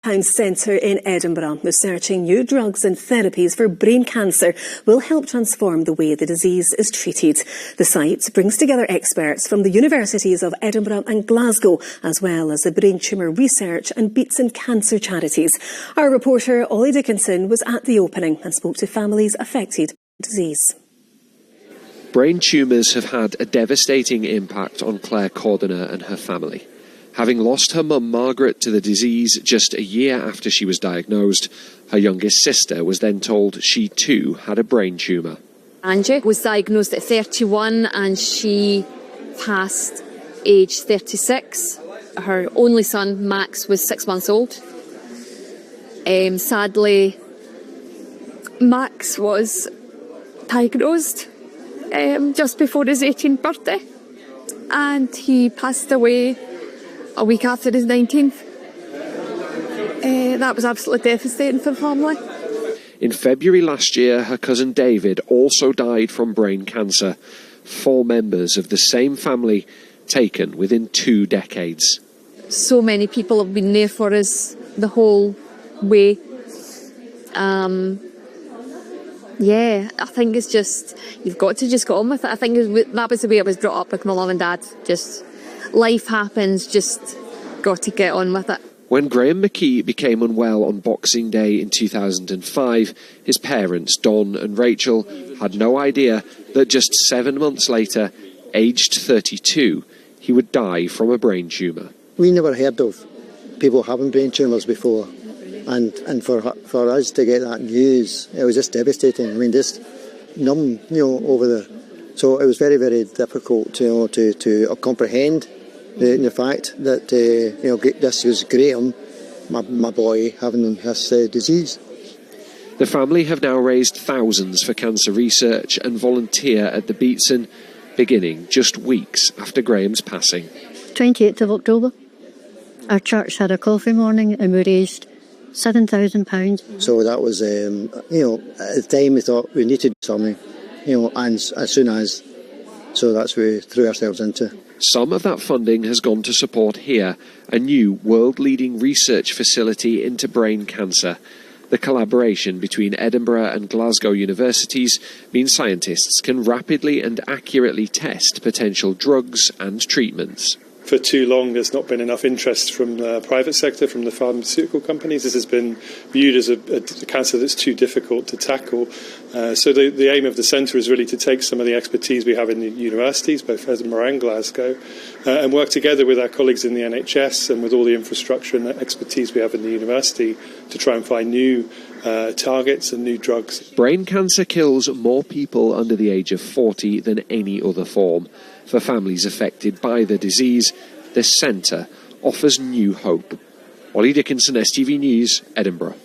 Centre in Edinburgh, researching new drugs and therapies for brain cancer, will help transform the way the disease is treated. The site brings together experts from the universities of Edinburgh and Glasgow, as well as the brain tumour research and beats and cancer charities. Our reporter Ollie Dickinson was at the opening and spoke to families affected by the disease. Brain tumours have had a devastating impact on Claire Cordiner and her family. Having lost her mum Margaret to the disease just a year after she was diagnosed, her youngest sister was then told she too had a brain tumour. Angie was diagnosed at 31 and she passed age 36. Her only son, Max, was 6 months old. Sadly, Max was diagnosed just before his 18th birthday, and he passed away a week after his 19th. That was absolutely devastating for the family. In February last year, her cousin David also died from brain cancer. 4 members of the same family taken within 2 decades. So many people have been there for us the whole way. Yeah, I think it's just, you've got to just go on with it. I think that was the way I was brought up with my mum and dad. Just, life happens, just got to get on with it. When Graham McKee became unwell on Boxing Day in 2005, his parents, Don and Rachel, had no idea that just 7 months later, aged 32, he would die from a brain tumour. We never heard of people having brain tumours before. And for us to get that news, it was just devastating. I mean, just numb, over there. So it was very, very difficult to comprehend the fact that this was Graham, my boy, having this disease. The family have now raised thousands for cancer research and volunteer at the Beatson, beginning just weeks after Graham's passing. 28th of October, our church had a coffee morning and we raised £7,000. So that was, at the time we thought we needed something, and as soon as, so that's what we threw ourselves into. Some of that funding has gone to support here, a new world-leading research facility into brain cancer. The collaboration between Edinburgh and Glasgow universities means scientists can rapidly and accurately test potential drugs and treatments. For too long, there's not been enough interest from the private sector, from the pharmaceutical companies. This has been viewed as a cancer that's too difficult to tackle. So the aim of the centre is really to take some of the expertise we have in the universities, both Edinburgh and Glasgow, and work together with our colleagues in the NHS and with all the infrastructure and the expertise we have in the university to try and find new targets and new drugs. Brain cancer kills more people under the age of 40 than any other form. For families affected by the disease, this centre offers new hope. Ollie Dickinson, STV News, Edinburgh.